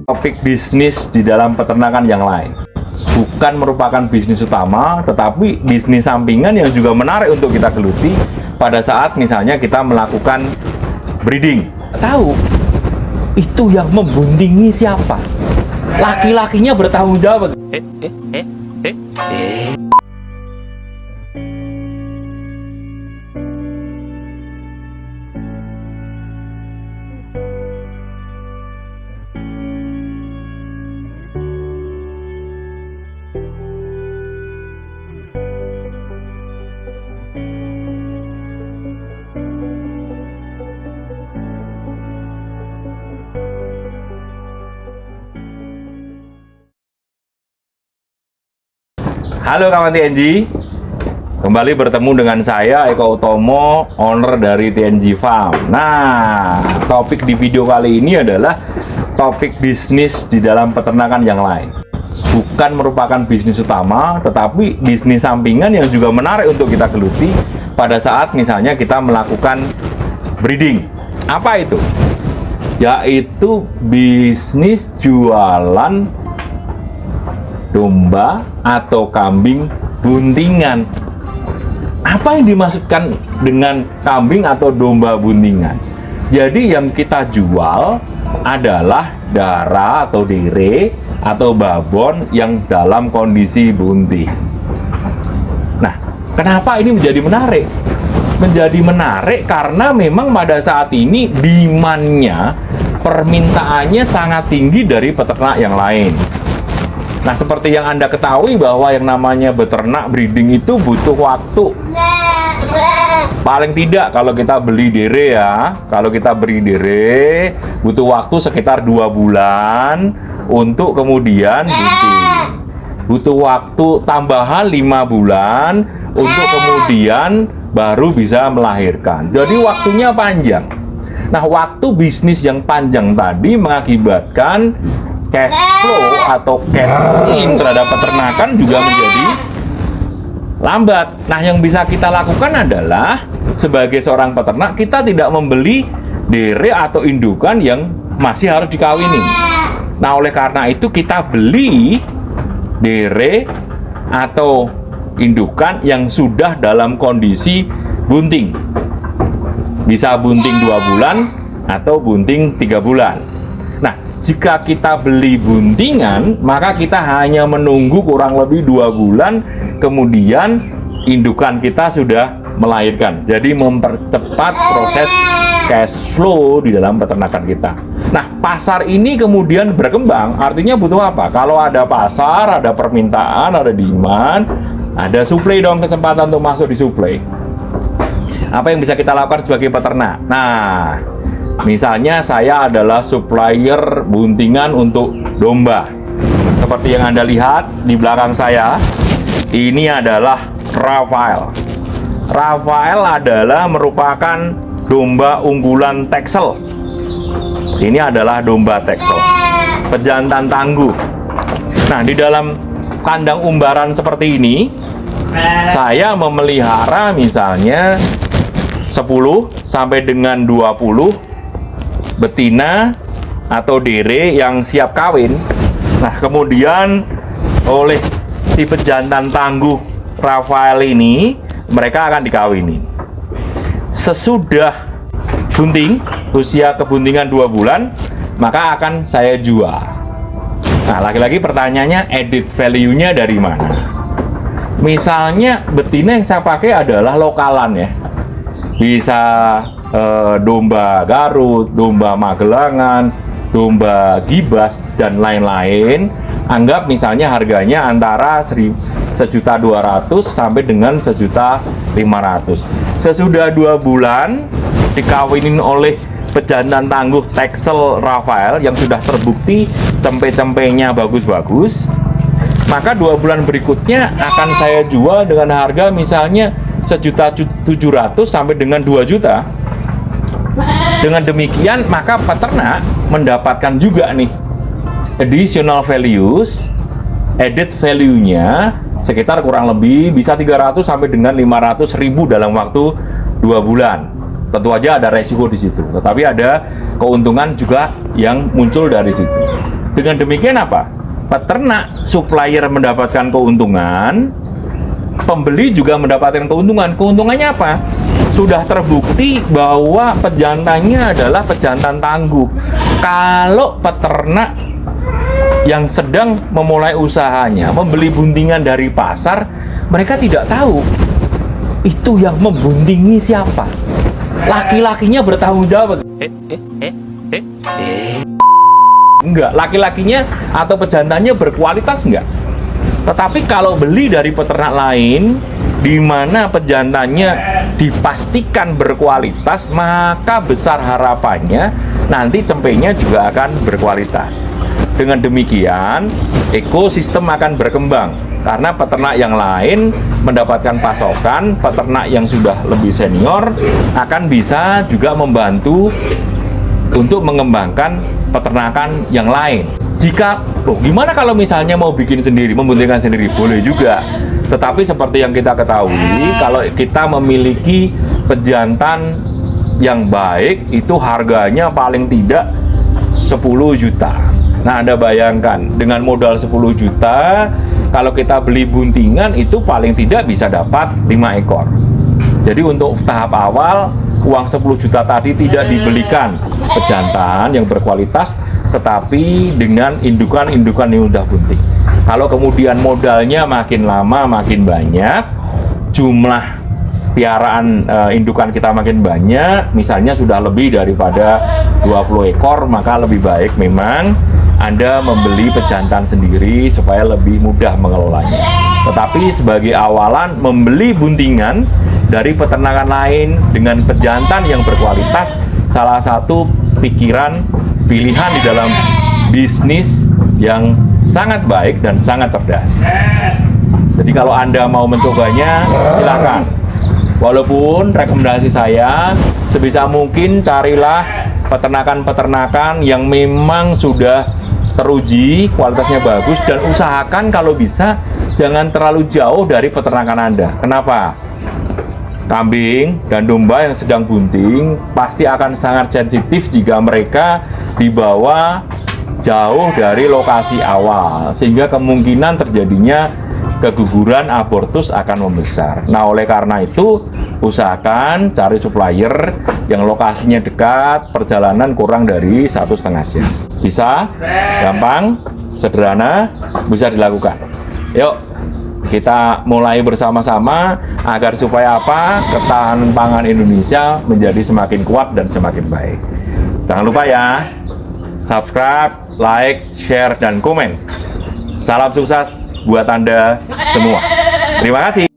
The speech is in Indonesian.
Topik bisnis di dalam peternakan yang lain bukan merupakan bisnis utama, tetapi bisnis sampingan yang juga menarik untuk kita geluti pada saat misalnya kita melakukan breeding. Tahu itu yang membuntingi siapa? Laki-lakinya bertanggung jawab. Halo kawan TNG, kembali bertemu dengan saya Eko Utomo, owner dari TNG Farm. Nah, topik di video kali ini adalah topik bisnis di dalam peternakan yang lain. Bukan merupakan bisnis utama, tetapi bisnis sampingan yang juga menarik untuk kita geluti pada saat misalnya kita melakukan breeding. Apa itu? Yaitu bisnis jualan domba atau kambing buntingan. Apa yang dimaksudkan dengan kambing atau domba buntingan? Jadi yang kita jual adalah darah atau dire atau babon yang dalam kondisi bunting. Nah, kenapa ini menjadi menarik? Menjadi menarik karena memang pada saat ini demand-nya, permintaannya sangat tinggi dari peternak yang lain. Nah, seperti yang Anda ketahui bahwa yang namanya beternak breeding itu butuh waktu. Paling tidak kalau kita beli dire ya, kalau kita beri dire butuh waktu sekitar 2 bulan untuk kemudian bunting. Butuh waktu tambahan 5 bulan untuk kemudian baru bisa melahirkan. Jadi waktunya panjang. Nah, waktu bisnis yang panjang tadi mengakibatkan cash flow atau cash in terhadap peternakan juga menjadi lambat. Nah, yang bisa kita lakukan adalah sebagai seorang peternak, kita tidak membeli dire atau indukan yang masih harus dikawini. Nah, oleh karena itu kita beli dire atau indukan yang sudah dalam kondisi bunting. Bisa bunting 2 bulan atau bunting 3 bulan. Jika kita beli buntingan, maka kita hanya menunggu kurang lebih 2 bulan, kemudian indukan kita sudah melahirkan. Jadi mempercepat proses cash flow di dalam peternakan kita. Nah, pasar ini kemudian berkembang, artinya butuh apa? Kalau ada pasar, ada permintaan, ada demand, ada supply dong, kesempatan untuk masuk di supply. Apa yang bisa kita lakukan sebagai peternak? Nah, misalnya saya adalah supplier buntingan untuk domba. Seperti yang Anda lihat di belakang saya, ini adalah Rafael. Rafael adalah merupakan domba unggulan Texel. Ini adalah domba Texel, pejantan tangguh. Nah, di dalam kandang umbaran seperti ini, saya memelihara misalnya 10 sampai dengan 20 betina atau dire yang siap kawin. Nah, kemudian oleh si pejantan tangguh Rafael ini, mereka akan dikawini. Sesudah bunting, usia kebuntingan 2 bulan, maka akan saya jual. Nah, lagi-lagi pertanyaannya, added value-nya dari mana? Misalnya betina yang saya pakai adalah lokalan ya, bisa domba Garut, domba Magelangan, domba Gibas, dan lain-lain. Anggap misalnya harganya antara 1.200.000 sampai dengan 1.500.000. Sesudah 2 bulan dikawinin oleh pejantan tangguh Texel Rafael yang sudah terbukti cempe-cempenya bagus-bagus, maka 2 bulan berikutnya akan saya jual dengan harga misalnya 1.700.000 sampai dengan 2 juta. Dengan demikian, maka peternak mendapatkan juga nih additional values, added value-nya sekitar kurang lebih bisa 300 sampai dengan 500.000 dalam waktu 2 bulan. Tentu aja ada resiko di situ, tetapi ada keuntungan juga yang muncul dari situ. Dengan demikian apa? Peternak, supplier mendapatkan keuntungan, pembeli juga mendapatkan keuntungan. Keuntungannya apa? Sudah terbukti bahwa pejantannya adalah pejantan tangguh. Kalau peternak yang sedang memulai usahanya membeli buntingan dari pasar, mereka tidak tahu itu yang membuntingi siapa. Laki-lakinya bertanggung jawab. Enggak, laki-lakinya atau pejantannya berkualitas enggak. Tetapi kalau beli dari peternak lain, di mana pejantannya dipastikan berkualitas, maka besar harapannya nanti cempenya juga akan berkualitas. Dengan demikian, ekosistem akan berkembang karena peternak yang lain mendapatkan pasokan, peternak yang sudah lebih senior akan bisa juga membantu untuk mengembangkan peternakan yang lain. Jika, gimana kalau misalnya mau bikin sendiri, membuntingkan sendiri? Boleh juga. Tetapi seperti yang kita ketahui, kalau kita memiliki pejantan yang baik, itu harganya paling tidak 10 juta. Nah, Anda bayangkan, dengan modal 10 juta, kalau kita beli buntingan, itu paling tidak bisa dapat 5 ekor. Jadi untuk tahap awal, uang 10 juta tadi tidak dibelikan pejantan yang berkualitas, tetapi dengan indukan-indukan yang udah bunting. Kalau kemudian modalnya makin lama makin banyak, jumlah piaraan indukan kita makin banyak, misalnya sudah lebih daripada 20 ekor, maka lebih baik memang Anda membeli pejantan sendiri supaya lebih mudah mengelolanya. Tetapi sebagai awalan, membeli buntingan dari peternakan lain dengan pejantan yang berkualitas salah satu pikiran pilihan di dalam bisnis yang sangat baik dan sangat cerdas. Jadi kalau Anda mau mencobanya, silakan. Walaupun rekomendasi saya, sebisa mungkin carilah peternakan-peternakan yang memang sudah teruji, kualitasnya bagus, dan usahakan kalau bisa jangan terlalu jauh dari peternakan Anda. Kenapa? Kambing dan domba yang sedang bunting pasti akan sangat sensitif jika mereka dibawa jauh dari lokasi awal, sehingga kemungkinan terjadinya keguguran abortus akan membesar. Nah, oleh karena itu usahakan cari supplier yang lokasinya dekat, perjalanan kurang dari 1,5 jam. Bisa, gampang, sederhana, bisa dilakukan. Yuk, kita mulai bersama-sama agar supaya apa? Ketahanan pangan Indonesia menjadi semakin kuat dan semakin baik. Jangan lupa ya, subscribe, like, share, dan komen. Salam sukses buat Anda semua. Terima kasih.